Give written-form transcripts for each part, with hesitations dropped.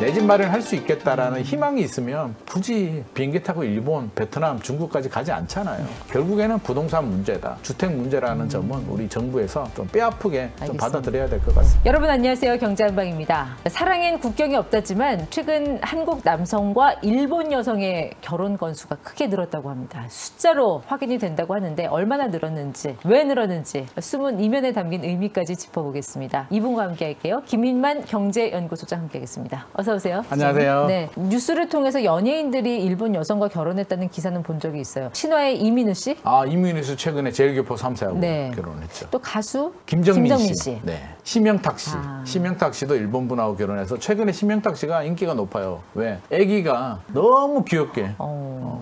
내 집 마련할 수 있겠다라는 희망이 있으면 굳이 비행기 타고 일본, 베트남, 중국까지 가지 않잖아요. 결국에는 부동산 문제다, 주택 문제라는 점은 우리 정부에서 좀 뼈아프게 좀 받아들여야 될 것 같습니다. 여러분 안녕하세요. 경제한방입니다. 사랑엔 국경이 없다지만 최근 한국 남성과 일본 여성의 결혼 건수가 크게 늘었다고 합니다. 숫자로 확인이 된다고 하는데 얼마나 늘었는지, 왜 늘었는지 숨은 이면에 담긴 의미까지 짚어보겠습니다. 이분과 함께 할게요. 김인만 경제연구소장 함께하겠습니다. 어서 오세요. 안녕하세요. 네, 뉴스를 통해서 연예인들이 일본 여성과 결혼했다는 기사는 본 적이 있어요. 신화의 이민우 씨? 이민우 씨 최근에 제일교포 3세하고 결혼했죠. 또 가수 김정민 씨. 네. 심영탁 씨. 심영탁 씨도 일본 분하고 결혼해서 최근에 심영탁 씨가 인기가 높아요. 왜? 아기가 너무 귀엽게.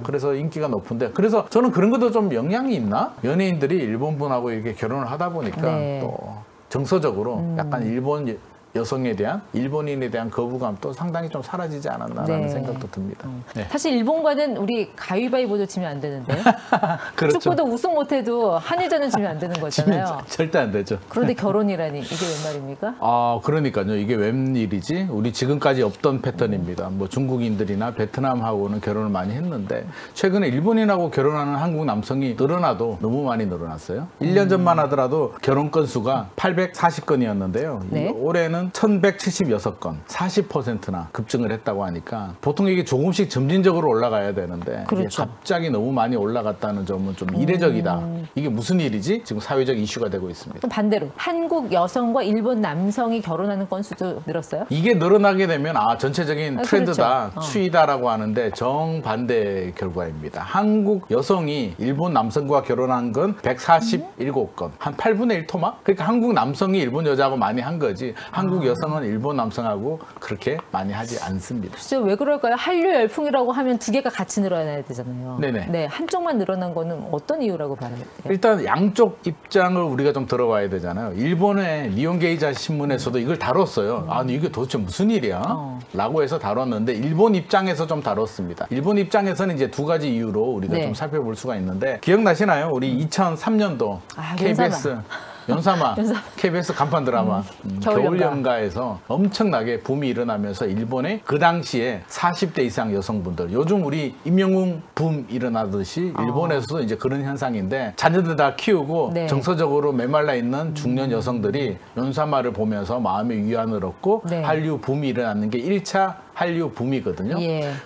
그래서 인기가 높은데, 그래서 저는 그런 것도 좀 영향이 있나? 연예인들이 일본 분하고 이렇게 결혼을 하다 보니까 또 정서적으로 약간 일본 여성에 대한, 일본인에 대한 거부감도 상당히 좀 사라지지 않았나라는 생각도 듭니다. 네. 사실 일본과는 우리 가위바위보도 지면 안 되는데 그렇죠. 축구도 우승 못해도 한일전은 지면 안 되는 거잖아요. 절대 안 되죠. 그런데 결혼이라니 이게 웬 말입니까? 그러니까요. 이게 웬일이지? 우리 지금까지 없던 패턴입니다. 뭐 중국인들이나 베트남하고는 결혼을 많이 했는데 최근에 일본인하고 결혼하는 한국 남성이 늘어나도 너무 많이 늘어났어요. 1년 전만 하더라도 결혼 건수가 840건이었는데요. 네? 올해는 1176건, 40%나 급증을 했다고 하니까 보통 이게 조금씩 점진적으로 올라가야 되는데 이게 갑자기 너무 많이 올라갔다는 점은 좀 이례적이다. 이게 무슨 일이지? 지금 사회적 이슈가 되고 있습니다. 그럼 반대로 한국 여성과 일본 남성이 결혼하는 건수도 늘었어요? 이게 늘어나게 되면 전체적인 트렌드다, 그렇죠. 추이다라고 하는데 정반대 결과입니다. 한국 여성이 일본 남성과 결혼한 건 147건, 한 8분의 1 토막? 그러니까 한국 남성이 일본 여자하고 많이 한 거지 한국 여성은 일본 남성하고 그렇게 많이 하지 않습니다. 글쎄요, 왜 그럴까요? 한류 열풍이라고 하면 두 개가 같이 늘어나야 되잖아요. 네네. 네, 한쪽만 늘어난 거는 어떤 이유라고 봐요? 일단 양쪽 입장을 우리가 좀 들어봐야 되잖아요. 일본의 니혼게이자 신문에서도 이걸 다뤘어요. 이게 도대체 무슨 일이야? 라고 해서 다뤘는데 일본 입장에서 좀 다뤘습니다. 일본 입장에서는 이제 두 가지 이유로 우리가 좀 살펴볼 수가 있는데, 기억나시나요? 우리 2003년도 KBS 연사마 KBS 간판 드라마 겨울연가에서 엄청나게 붐이 일어나면서 일본의 그 당시에 40대 이상 여성분들, 요즘 우리 임영웅 붐 일어나듯이 일본에서도 이제 그런 현상인데, 자녀들 다 키우고 정서적으로 메말라 있는 중년 여성들이 연사마를 보면서 마음의 위안을 얻고 한류 붐이 일어나는 게 1차 한류 붐이거든요.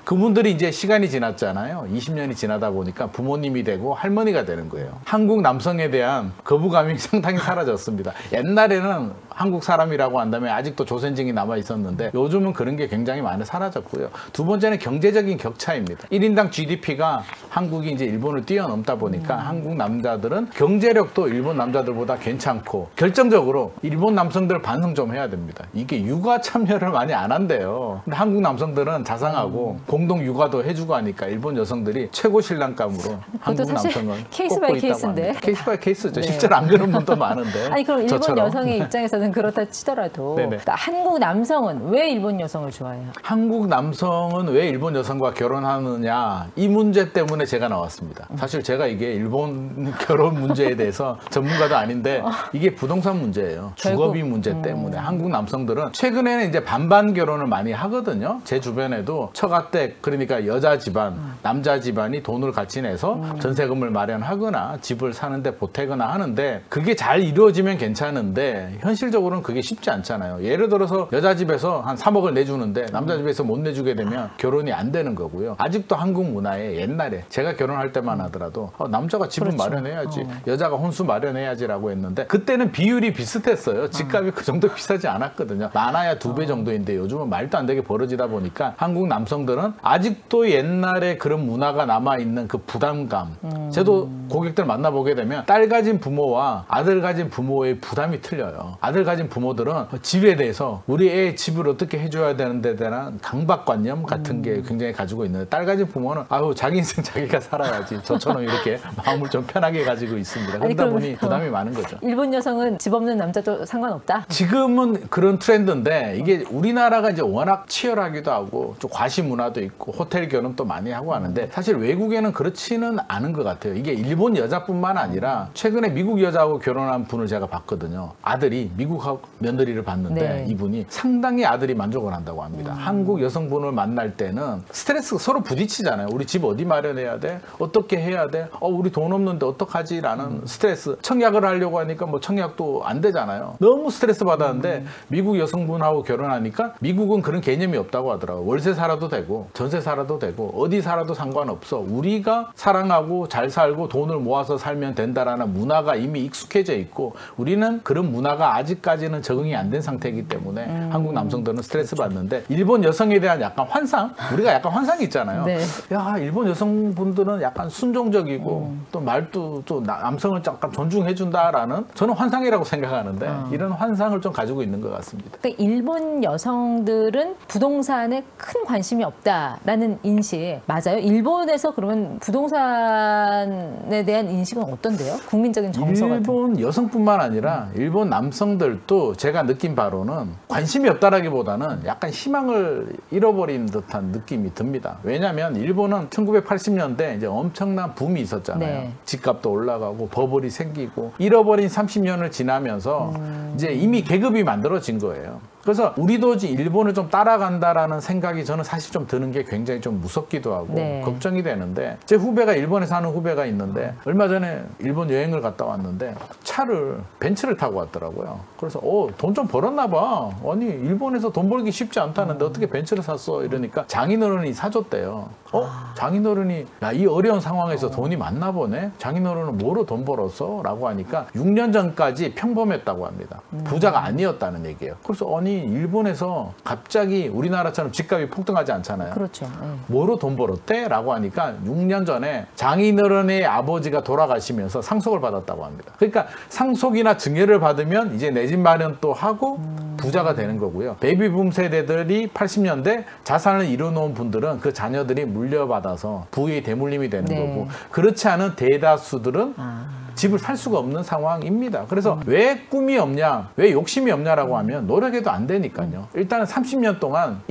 그분들이 이제 시간이 지났잖아요. 20년이 지나다 보니까 부모님이 되고 할머니가 되는 거예요. 한국 남성에 대한 거부감이 상당히 사라졌습니다. 옛날에는 한국 사람이라고 한다면 아직도 조선증이 남아 있었는데 요즘은 그런 게 굉장히 많이 사라졌고요. 두 번째는 경제적인 격차입니다. 1인당 GDP가 한국이 이제 일본을 뛰어넘다 보니까 한국 남자들은 경제력도 일본 남자들보다 괜찮고, 결정적으로 일본 남성들 반성 좀 해야 됩니다. 이게 육아 참여를 많이 안 한대요. 근데 한국 남성들은 자상하고 공동 육아도 해주고 하니까 일본 여성들이 최고 신랑감으로 한국 남성을 케이스 바이 케이스인데. 케이스 바이 케이스죠. 실제로 안 그런 분도 많은데. 아니 그럼 일본 저처럼. 여성의 입장에서는 그렇다 치더라도 한국 남성은 왜 일본 여성을 좋아해요? 한국 남성은 왜 일본 여성과 결혼하느냐, 이 문제 때문에 제가 나왔습니다. 사실 제가 이게 일본 결혼 문제에 대해서 전문가도 아닌데 이게 부동산 문제예요. 주거비 문제 때문에 한국 남성들은 최근에는 이제 반반 결혼을 많이 하거든요. 제 주변에도 처가댁, 그러니까 여자 집안, 남자 집안이 돈을 같이 내서 전세금을 마련하거나 집을 사는데 보태거나 하는데, 그게 잘 이루어지면 괜찮은데 현실적으로는 그게 쉽지 않잖아요. 예를 들어서 여자 집에서 한 3억을 내주는데 남자 집에서 못 내주게 되면 결혼이 안 되는 거고요. 아직도 한국 문화에 옛날에 제가 결혼할 때만 하더라도 남자가 집을 마련해야지, 여자가 혼수 마련해야지라고 했는데 그때는 비율이 비슷했어요. 집값이 그 정도 비싸지 않았거든요. 많아야 2배 정도인데 요즘은 말도 안 되게 벌어지다 보니까 한국 남성들은 아직도 옛날에 그런 문화가 남아있는 그 부담감. 저도 고객들 만나보게 되면 딸 가진 부모와 아들 가진 부모의 부담이 틀려요. 아들 가진 부모들은 집에 대해서 우리 애 집을 어떻게 해줘야 되는데 대한 강박관념 같은 게 굉장히 가지고 있는데, 딸 가진 부모는 자기 인생 자기가 살아야지, 저처럼 이렇게 마음을 좀 편하게 가지고 있습니다. 그러다 보니 부담이 많은 거죠. 일본 여성은 집 없는 남자도 상관없다? 지금은 그런 트렌드인데 이게 우리나라가 이제 워낙 치열하기도 하고 좀 과시 문화도 있고 호텔 결혼도 많이 하고 하는데, 사실 외국에는 그렇지는 않은 것 같아요. 이게 일본 여자뿐만 아니라 최근에 미국 여자하고 결혼한 분을 제가 봤거든요. 아들이 미국 미국 며느리를 봤는데 네. 이분이 상당히 아들이 만족을 한다고 합니다. 한국 여성분을 만날 때는 스트레스가 서로 부딪히잖아요. 우리 집 어디 마련해야 돼? 어떻게 해야 돼? 우리 돈 없는데 어떡하지? 라는 스트레스. 청약을 하려고 하니까 뭐 청약도 안 되잖아요. 너무 스트레스 받았는데 미국 여성분하고 결혼하니까 미국은 그런 개념이 없다고 하더라고요. 월세 살아도 되고 전세 살아도 되고 어디 살아도 상관없어. 우리가 사랑하고 잘 살고 돈을 모아서 살면 된다라는 문화가 이미 익숙해져 있고 우리는 그런 문화가 아직까지는 적응이 안 된 상태이기 때문에 한국 남성들은 스트레스 받는데 일본 여성에 대한 약간 환상? 우리가 약간 환상이 있잖아요. 네. 야, 일본 여성분들은 약간 순종적이고 또 말도 또 남성을 약간 존중해준다라는 저는 환상이라고 생각하는데 이런 환상을 좀 가지고 있는 것 같습니다. 그러니까 일본 여성들은 부동산에 큰 관심이 없다라는 인식 맞아요? 일본에서 그러면 부동산에 대한 인식은 어떤데요? 국민적인 정서 같은. 일본 여성뿐만 아니라 일본 남성들도 제가 느낀 바로는 관심이 없다라기보다는 약간 희망을 잃어버린 듯한 느낌이 듭니다. 왜냐하면 일본은 1980년대 이제 엄청난 붐이 있었잖아요. 네. 집값도 올라가고 버블이 생기고 잃어버린 30년을 지나면서 이제 이미 계급이 만들어진 거예요. 그래서 우리도 일본을 좀 따라간다라는 생각이 저는 사실 좀 드는 게 굉장히 좀 무섭기도 하고 네. 걱정이 되는데 제 후배가 일본에 사는 후배가 있는데 얼마 전에 일본 여행을 갔다 왔는데 벤츠를 타고 왔더라고요. 그래서 돈 좀 벌었나 봐. 아니 일본에서 돈 벌기 쉽지 않다는데 어떻게 벤츠를 샀어? 이러니까 장인어른이 사줬대요. 장인어른이 야, 이 어려운 상황에서 돈이 많나 보네. 장인어른은 뭐로 돈 벌었어? 라고 하니까 6년 전까지 평범했다고 합니다. 부자가 아니었다는 얘기예요. 그래서 아니 일본에서 갑자기 우리나라처럼 집값이 폭등하지 않잖아요. 그렇죠. 네. 뭐로 돈 벌었대? 라고 하니까 6년 전에 장인어른의 아버지가 돌아가시면서 상속을 받았다고 합니다. 그러니까 상속이나 증여를 받으면 이제 내 집 마련 또 하고 부자가 되는 거고요. 베이비붐 세대들이 80년대 자산을 이뤄놓은 분들은 그 자녀들이 물려받아서 부의 대물림이 되는 네. 거고 그렇지 않은 대다수들은 집을 살 수가 없는 상황입니다. 그래서 왜 꿈이 없냐, 왜 욕심이 없냐라고 하면 노력해도 안 되니까요. 일단은 30년 동안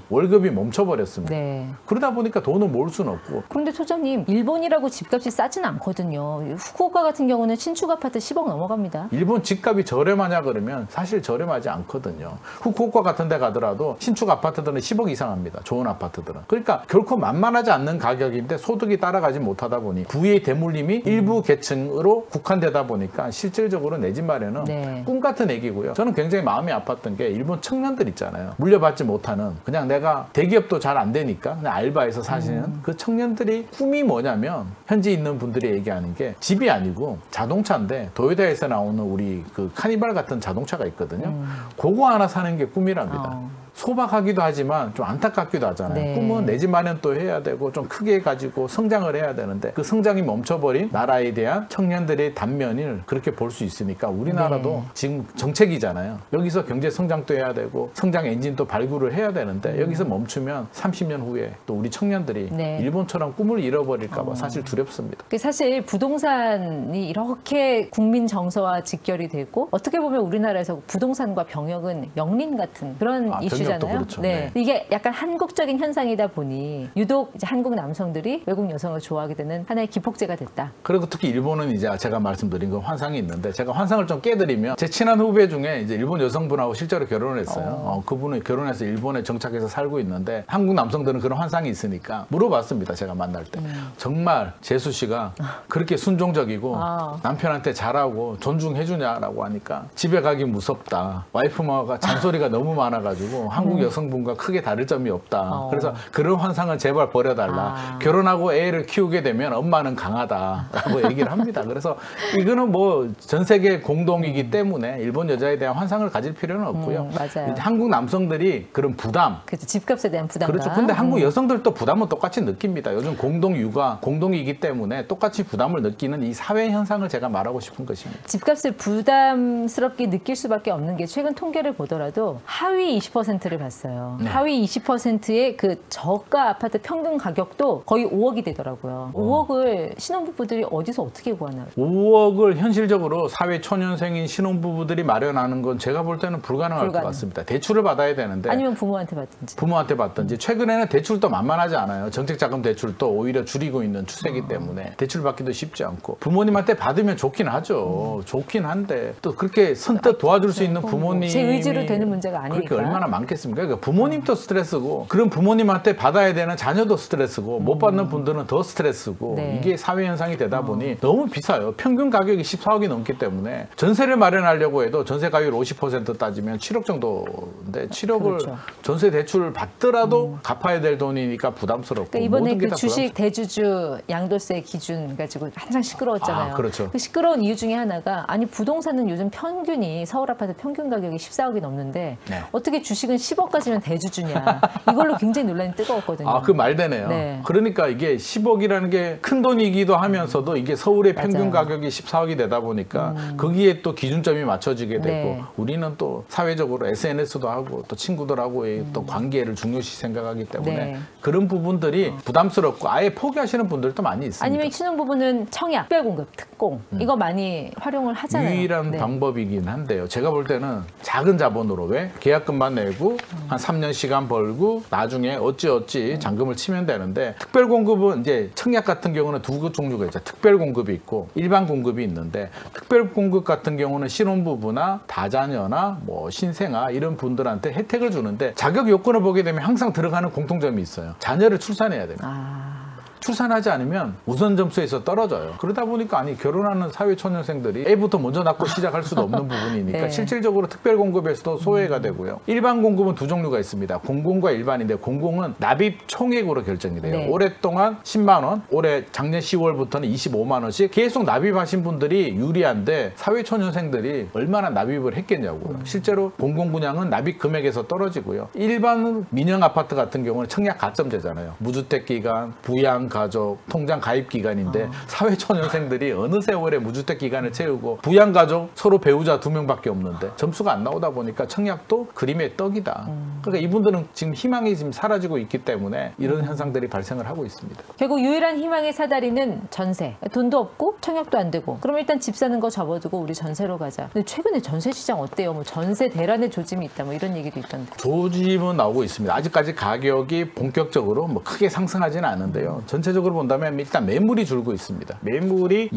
월급이 멈춰버렸습니다. 네. 그러다 보니까 돈을 모을 수는 없고. 그런데 소장님, 일본이라고 집값이 싸진 않거든요. 후쿠오카 같은 경우는 신축 아파트 10억 넘어갑니다. 일본 집값이 저렴하냐 그러면 사실 저렴하지 않거든요. 후쿠오카 같은 데 가더라도 신축 아파트들은 10억 이상 합니다. 좋은 아파트들은. 그러니까 결코 만만하지 않는 가격인데 소득이 따라가지 못하다 보니 부의 대물림이 일부 계층으로 국한되다 보니까 실질적으로 내 집 마련은 네. 꿈 같은 얘기고요. 저는 굉장히 마음이 아팠던 게 일본 청년들 있잖아요. 물려받지 못하는 그냥 내가 대기업도 잘 안 되니까 그냥 알바해서 사시는 그 청년들이 꿈이 뭐냐면 현지 있는 분들이 얘기하는 게 집이 아니고 자동차인데 도요타에서 나오는 우리 그 카니발 같은 자동차가 있거든요. 그거 하나 사는 게 꿈이랍니다. 소박하기도 하지만 좀 안타깝기도 하잖아요. 네. 꿈은 내 집 마련 또 해야 되고 좀 크게 가지고 성장을 해야 되는데 그 성장이 멈춰버린 나라에 대한 청년들의 단면을 그렇게 볼 수 있으니까 우리나라도 네. 지금 정책이잖아요. 여기서 경제 성장도 해야 되고 성장 엔진도 발굴을 해야 되는데 여기서 멈추면 30년 후에 또 우리 청년들이 네. 일본처럼 꿈을 잃어버릴까 봐 사실 두렵습니다. 사실 부동산이 이렇게 국민 정서와 직결이 되고 어떻게 보면 우리나라에서 부동산과 병역은 영린 같은 그런 이슈잖아요. 그렇죠. 네. 이게 약간 한국적인 현상이다 보니 유독 이제 한국 남성들이 외국 여성을 좋아하게 되는 하나의 기폭제가 됐다. 그리고 특히 일본은 이제 제가 말씀드린 그 환상이 있는데 제가 환상을 좀 깨드리면 제 친한 후배 중에 이제 일본 여성분하고 실제로 결혼을 했어요. 그분은 결혼해서 일본에 정착해서 살고 있는데 한국 남성들은 그런 환상이 있으니까 물어봤습니다. 제가 만날 때. 정말 재수 씨가 그렇게 순종적이고 남편한테 잘하고 존중해주냐라고 하니까 집에 가기 무섭다. 와이프마가 잔소리가 너무 많아가지고 한국 여성분과 크게 다를 점이 없다. 그래서 그런 환상을 제발 버려달라. 결혼하고 애를 키우게 되면 엄마는 강하다라고 얘기를 합니다. 그래서 이거는 뭐 전 세계 공동이기 때문에 일본 여자에 대한 환상을 가질 필요는 없고요. 맞아요. 한국 남성들이 그런 부담. 그렇죠. 집값에 대한 부담감. 그렇죠. 근데 한국 여성들도 부담은 똑같이 느낍니다. 요즘 공동육아, 공동이기 때문에 똑같이 부담을 느끼는 이 사회 현상을 제가 말하고 싶은 것입니다. 집값을 부담스럽게 느낄 수밖에 없는 게 최근 통계를 보더라도 하위 20% 20%를 봤어요. 하위 20%의 그 저가 아파트 평균 가격도 거의 5억이 되더라고요. 5억을 신혼부부들이 어디서 어떻게 구하나요? 5억을 현실적으로 사회 초년생인 신혼부부들이 마련하는 건 제가 볼 때는 불가능할 것 같습니다. 대출을 받아야 되는데 아니면 부모한테 받든지. 최근에는 대출도 만만하지 않아요. 정책자금 대출도 오히려 줄이고 있는 추세이기 때문에 대출 받기도 쉽지 않고 부모님한테 받으면 좋긴 하죠. 좋긴 한데 또 그렇게 선뜻 도와줄 수 있는 부모님이 제 의지로 되는 문제가 아니니까. 그렇게 얼마나 많겠습니까? 그러니까 부모님도 스트레스고 그런 부모님한테 받아야 되는 자녀도 스트레스고 못 받는 분들은 더 스트레스고 네. 이게 사회 현상이 되다 보니 너무 비싸요. 평균 가격이 14억이 넘기 때문에 전세를 마련하려고 해도 전세 가율 50% 따지면 7억 정도인데 7억을 그렇죠. 전세 대출 받더라도 갚아야 될 돈이니까 부담스럽고 그러니까 이번에 모든 게 그 다 주식 대주주 양도세 기준 가지고 한창 시끄러웠잖아요. 아, 그렇죠. 그 시끄러운 이유 중에 하나가 아니 부동산은 요즘 평균이 서울 아파트 평균 가격이 14억이 넘는데 네. 어떻게 주식은 10억까지면 대주주냐. 이걸로 굉장히 논란이 뜨거웠거든요. 아, 그 말 되네요. 네. 그러니까 이게 10억이라는 게 큰 돈이기도 하면서도 이게 서울의 평균 맞아요. 가격이 14억이 되다 보니까 거기에 또 기준점이 맞춰지게 되고 네. 우리는 또 사회적으로 SNS도 하고 또 친구들하고의 또 관계를 중요시 생각하기 때문에 네. 그런 부분들이 부담스럽고 아예 포기하시는 분들도 많이 있습니다. 아니면 신혼부부는 청약, 특별공급, 특공 이거 많이 활용을 하잖아요. 유일한 네. 방법이긴 한데요. 제가 볼 때는 작은 자본으로 왜 계약금만 내고 한 3년 시간 벌고 나중에 어찌 잔금을 치면 되는데 특별공급은 이제 청약 같은 경우는 두 종류가 있죠. 특별공급이 있고 일반 공급이 있는데 특별공급 같은 경우는 신혼부부나 다자녀나 뭐 신생아 이런 분들한테 혜택을 주는데 자격 요건을 보게 되면 항상 들어가는 공통점이 있어요. 자녀를 출산해야 됩니다. 출산하지 않으면 우선 점수에서 떨어져요. 그러다 보니까 아니 결혼하는 사회 초년생들이 애부터 먼저 낳고 시작할 수도 없는 부분이니까 네. 실질적으로 특별 공급에서도 소외가 되고요. 일반 공급은 두 종류가 있습니다. 공공과 일반인데 공공은 납입 총액으로 결정이 돼요. 네. 오랫동안 10만 원, 올해 작년 10월부터는 25만 원씩 계속 납입하신 분들이 유리한데 사회 초년생들이 얼마나 납입을 했겠냐고요. 실제로 공공 분양은 납입 금액에서 떨어지고요. 일반 민영 아파트 같은 경우는 청약 가점제잖아요. 무주택 기간, 부양 가족, 통장 가입 기간인데 사회 초년생들이 어느 세월에 무주택 기간을 채우고 부양 가족 서로 배우자 2명밖에 없는데 점수가 안 나오다 보니까 청약도 그림의 떡이다. 그러니까 이분들은 지금 희망이 지금 사라지고 있기 때문에 이런 현상들이 발생을 하고 있습니다. 결국 유일한 희망의 사다리는 전세. 돈도 없고 청약도 안 되고. 그럼 일단 집 사는 거 접어두고 우리 전세로 가자. 근데 최근에 전세 시장 어때요? 뭐 전세 대란의 조짐이 있다. 뭐 이런 얘기도 있던데. 조짐은 나오고 있습니다. 아직까지 가격이 본격적으로 뭐 크게 상승하지는 않은데요. 전체적으로 본다면 일단 매물이 줄고 있습니다. 매물이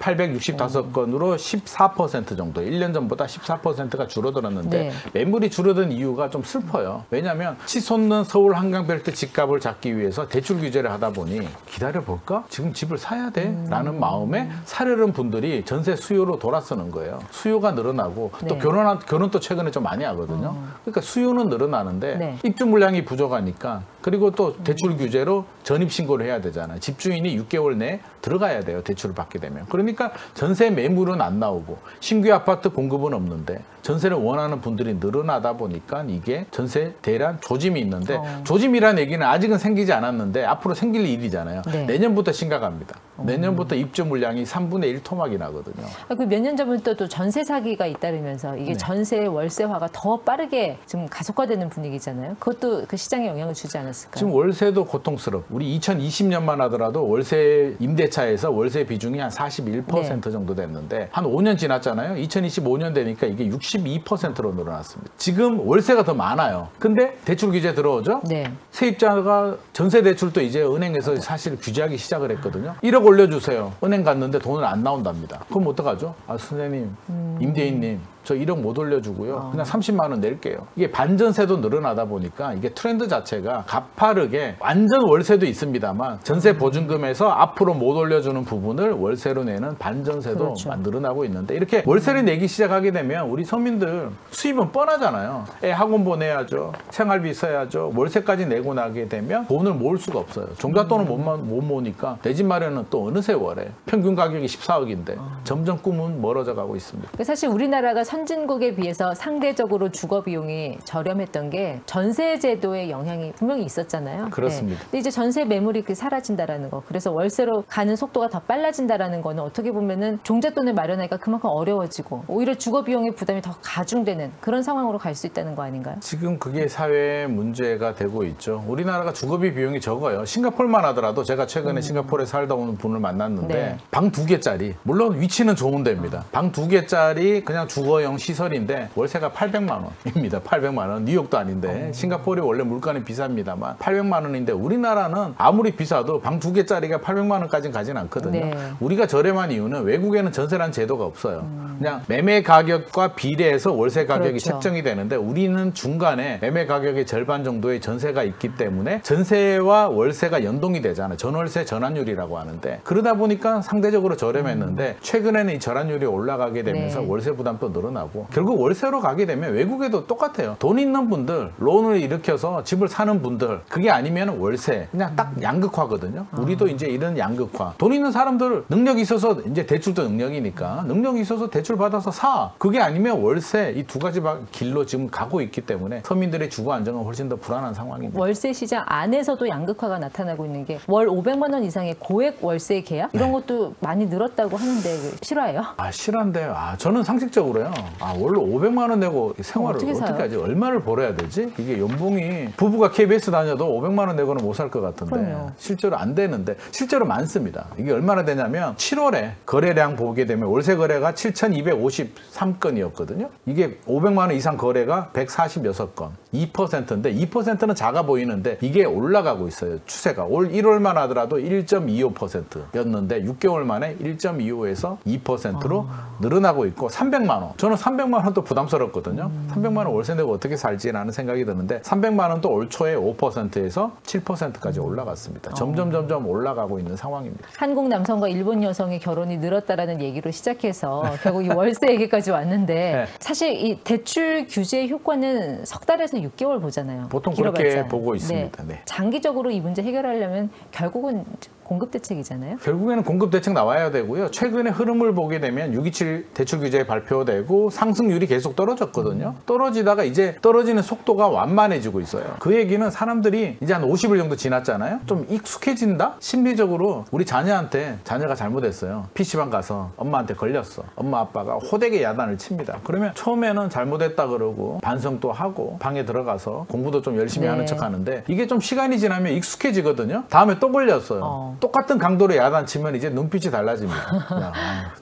22,865건으로 14% 정도, 1년 전보다 14%가 줄어들었는데 네. 매물이 줄어든 이유가 좀 슬퍼요. 왜냐하면 치솟는 서울 한강벨트 집값을 잡기 위해서 대출 규제를 하다 보니 기다려볼까? 지금 집을 사야 돼? 라는 마음에 사려는 분들이 전세 수요로 돌아서는 거예요. 수요가 늘어나고 또 네. 결혼도 최근에 좀 많이 하거든요. 그러니까 수요는 늘어나는데 네. 입주 물량이 부족하니까 그리고 또 대출 규제로 전입 신고를 해야 되잖아요. 집주인이 6개월 내에 들어가야 돼요. 대출을 받게 되면. 그러니까 전세 매물은 안 나오고 신규 아파트 공급은 없는데 전세를 원하는 분들이 늘어나다 보니까 이게 전세 대란 조짐이 있는데 조짐이라는 얘기는 아직은 생기지 않았는데 앞으로 생길 일이잖아요. 네. 내년부터 심각합니다. 내년부터 입주 물량이 3분의 1 토막이 나거든요. 몇 년 전부터 또 전세 사기가 잇따르면서 이게 네. 전세 월세화가 더 빠르게 지금 가속화되는 분위기잖아요. 그것도 그 시장에 영향을 주지 않았을까요? 지금 월세도 고통스럽고 우리 2020년만 하더라도 월세 임대차에서 월세 비중이 한 41% 정도 됐는데 한 5년 지났잖아요. 2025년 되니까 이게 62%로 늘어났습니다. 지금 월세가 더 많아요. 근데 대출 규제 들어오죠? 네. 세입자가 전세 대출도 이제 은행에서 사실 규제하기 시작을 했거든요. 1억 올려주세요. 은행 갔는데 돈은 안 나온답니다. 그럼 어떡하죠? 아, 선생님, 임대인님. 저 1억 못 올려주고요. 그냥 30만 원 낼게요. 이게 반전세도 늘어나다 보니까 이게 트렌드 자체가 가파르게 완전 월세도 있습니다만 전세 보증금에서 앞으로 못 올려주는 부분을 월세로 내는 반전세도 그렇죠. 늘어나고 있는데 이렇게 월세를 내기 시작하게 되면 우리 서민들 수입은 뻔하잖아요. 애 학원 보내야죠. 생활비 써야죠. 월세까지 내고 나게 되면 돈을 모을 수가 없어요. 종잣돈을 못 모으니까 내 집 마련은 또 어느 세월에 평균 가격이 14억인데 점점 꿈은 멀어져 가고 있습니다. 사실 우리나라가 선진국에 비해서 상대적으로 주거 비용이 저렴했던 게 전세 제도의 영향이 분명히 있었잖아요. 그렇습니다. 근데 이제 전세 매물이 사라진다라는 거. 그래서 월세로 가는 속도가 더 빨라진다라는 거는 어떻게 보면은 종잣돈을 마련하기가 그만큼 어려워지고 오히려 주거 비용의 부담이 더 가중되는 그런 상황으로 갈 수 있다는 거 아닌가요? 지금 그게 사회 문제가 되고 있죠. 우리나라가 주거비 비용이 적어요. 싱가포르만 하더라도 제가 최근에 싱가포르에 살다 온 분을 만났는데 네. 방 2개짜리, 물론 위치는 좋은 데입니다. 방 2개짜리 그냥 주거용 시설인데 월세가 800만 원입니다. 800만 원. 뉴욕도 아닌데 싱가포르이 원래 물가는 비쌉니다만 800만 원인데 우리나라는 아무리 비싸도 방 2개짜리가 800만 원까지는 가진 않거든요. 네. 우리가 저렴한 이유는 외국에는 전세라는 제도가 없어요. 그냥 매매 가격과 비례해서 월세 가격이 그렇죠. 책정이 되는데 우리는 중간에 매매 가격의 절반 정도의 전세가 있기 때문에 전세와 월세가 연동이 되잖아요. 전월세 전환율이라고 하는데 그러다 보니까 상대적으로 저렴했는데 최근에는 이 전환율이 올라가게 되면서 네. 월세 부담도 늘어나고 결국 월세로 가게 되면 외국에도 똑같아요. 돈 있는 분들, 론을 일으켜서 집을 사는 분들 그게 아니면 월세 그냥 딱 양극화거든요. 우리도 이제 이런 양극화. 돈 있는 사람들 능력이 있어서 이제 대출도 능력이니까 능력이 있어서 대출 받아서 사. 그게 아니면 월세 이 두 가지 길로 지금 가고 있기 때문에 서민들의 주거 안정은 훨씬 더 불안한 상황입니다. 월세 시장 안에서도 양극화가 나타나고 있는 게 월 500만 원 이상의 고액 월세 계약 이런 것도 많이 늘었다고 하는데 실화예요? 아 실한데 저는 상식적으로요. 원래 500만 원 내고 생활을 어떻게 어떻게 사요? 하지? 얼마를 벌어야 되지? 이게 연봉이 부부가 KBS 다녀도 500만 원 내고는 못 살 것 같은데 그럼요. 실제로 안 되는데 실제로 많습니다. 이게 얼마나 되냐면 7월에 거래량 보게 되면 월세 거래가 7,253건이었거든요. 이게 500만 원 이상 거래가 146건, 2%인데 2%는 작아 보이는데 이게 올라가고 있어요. 추세가 올 1월만 하더라도 1.25%였는데 6개월 만에 1.25에서 2%로 늘어나고 있고 300만 원. 저는 300만 원도 부담스럽거든요. 300만 원 월세 내고 어떻게 살지라는 생각이 드는데 300만 원도 올 초에 5%에서 7%까지 올라갔습니다. 점점 올라가고 있는 상황입니다. 한국 남성과 일본 여성의 결혼이 늘었다라는 얘기로 시작해서 결국 이 월세 얘기까지 왔는데 네. 사실 이 대출 규제 효과는 석 달에서 6개월 보잖아요. 보통 길어봤자. 그렇게 보고 있습니다. 네. 장기적으로 이 문제 해결하려면 결국은 공급 대책이잖아요. 결국에는 공급 대책 나와야 되고요. 최근에 흐름을 보게 되면 627 대출 규제 발표되고 상승률이 계속 떨어졌거든요. 떨어지다가 이제 떨어지는 속도가 완만해지고 있어요. 그 얘기는 사람들이 이제 한 50일 정도 지났잖아요. 좀 익숙해진다? 심리적으로 우리 자녀한테 자녀가 잘못했어요. PC방 가서 엄마한테 걸렸어. 엄마 아빠가 호되게 야단을 칩니다. 그러면 처음에는 잘못했다 그러고 반성도 하고 방에 들어가서 공부도 좀 열심히 네. 하는 척 하는데 이게 좀 시간이 지나면 익숙해지거든요. 다음에 또 걸렸어요. 똑같은 강도로 야단치면 이제 눈빛이 달라집니다. 그냥,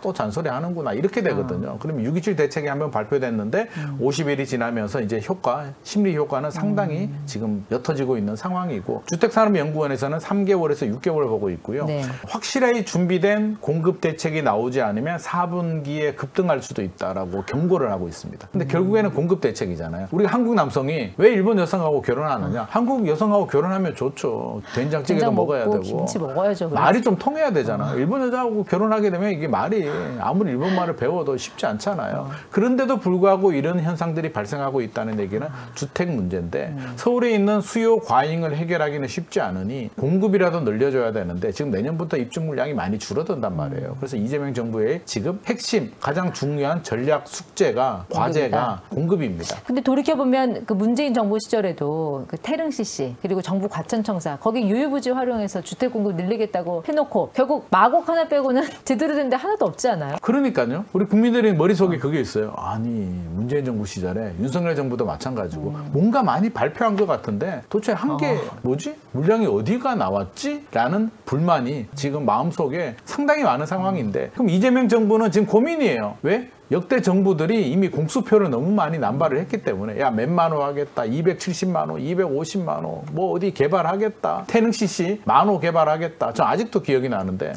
또 잔소리 하는구나 이렇게 되거든요. 그러면 627 대책이 한번 발표됐는데 50일이 지나면서 이제 심리 효과는 상당히 지금 옅어지고 있는 상황이고 주택산업연구원에서는 3개월에서 6개월 보고 있고요. 네. 확실하게 준비된 공급 대책이 나오지 않으면 4분기에 급등할 수도 있다라고 경고를 하고 있습니다. 근데 결국에는 공급 대책이잖아요. 우리 한국 남성이 왜 일본 여성하고 결혼하느냐? 한국 여성하고 결혼하면 좋죠. 된장찌개도 먹어야 되고 김치 먹어야죠. 말이 좀 통해야 되잖아요. 일본 여자하고 결혼하게 되면 이게 말이 아무리 일본 말을 배워도 쉽지 않잖아요. 그런데도 불구하고 이런 현상들이 발생하고 있다는 얘기는 주택 문제인데 서울에 있는 수요 과잉을 해결하기는 쉽지 않으니 공급이라도 늘려줘야 되는데 지금 내년부터 입주 물량이 많이 줄어든단 말이에요. 그래서 이재명 정부의 지금 핵심 가장 중요한 전략 숙제가 과제가 공급입니다. 근데 돌이켜보면 그 문재인 정부 시절에도 그 태릉 CC 그리고 정부 과천청사 거기 유유부지 활용해서 주택 공급 늘리겠다고 해놓고 결국 마곡 하나 빼고는 제대로 된 데 하나도 없지 않아요? 그러니까요. 우리 국민들의 머릿속에 그게 있어요. 아니 문재인 정부 시절에 윤석열 정부도 마찬가지고 뭔가 많이 발표한 것 같은데 도대체 한 게 뭐지? 물량이 어디가 나왔지? 라는 불만이 지금 마음속에 상당히 많은 상황인데 그럼 이재명 정부는 지금 고민이에요. 왜? 역대 정부들이 이미 공수표를 너무 많이 남발을 했기 때문에 야 몇만 호 하겠다 270만 호 250만 호 뭐 어디 개발하겠다 태릉 CC 10,000호 개발하겠다 저 아직도 기억이 나는데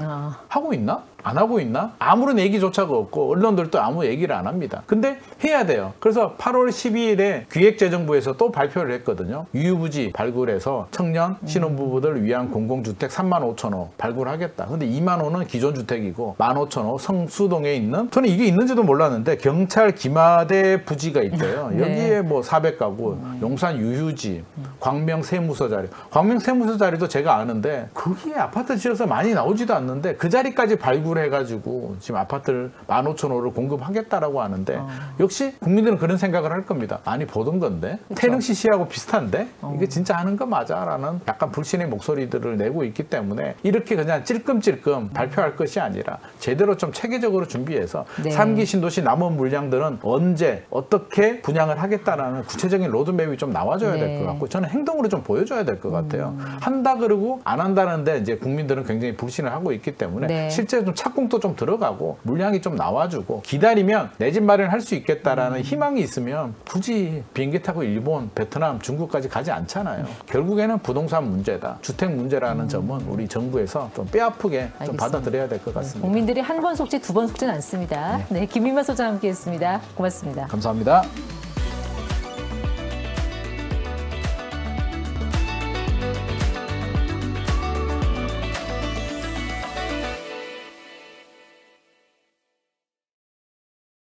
하고 있나? 안 하고 있나? 아무런 얘기조차가 없고 언론들도 아무 얘기를 안 합니다. 근데 해야 돼요. 그래서 8월 12일에 기획재정부에서 또 발표를 했거든요. 유유부지 발굴해서 청년 신혼부부들 위한 공공주택 35,000호 발굴하겠다. 근데 2만 호는 기존 주택이고 15,000호 성수동에 있는 저는 이게 있는지도 몰랐는데 경찰 기마대 부지가 있대요. 네. 여기에 뭐 400가구 용산 유휴지 광명 세무서 자리 광명 세무서 자리도 제가 아는데 거기에 아파트 지어서 많이 나오지도 않는데 그 자리까지 발굴 발굴해가지고 지금 아파트를 15,000호를 공급하겠다라고 하는데 역시 국민들은 그런 생각을 할 겁니다. 많이 보던 건데 태릉 CC하고 비슷한데 이게 진짜 하는 거 맞아라는 약간 불신의 목소리들을 내고 있기 때문에 이렇게 그냥 찔끔찔끔 발표할 것이 아니라 제대로 좀 체계적으로 준비해서 네. 3기 신도시 남은 물량들은 언제 어떻게 분양을 하겠다라는 구체적인 로드맵이 좀 나와줘야 될 것 네. 같고 저는 행동으로 좀 보여줘야 될 것 같아요. 한다 그러고 안 한다는데 이제 국민들은 굉장히 불신을 하고 있기 때문에 네. 실제 좀 착공도 좀 들어가고 물량이 좀 나와주고 기다리면 내 집 마련할 수 있겠다라는 희망이 있으면 굳이 비행기 타고 일본, 베트남, 중국까지 가지 않잖아요. 결국에는 부동산 문제다, 주택 문제라는 점은 우리 정부에서 좀 뼈아프게 좀 알겠습니다. 받아들여야 될 것 같습니다. 국민들이 한 번 속지 두 번 속지는 않습니다. 네, 김민만 소장 함께했습니다. 고맙습니다. 감사합니다.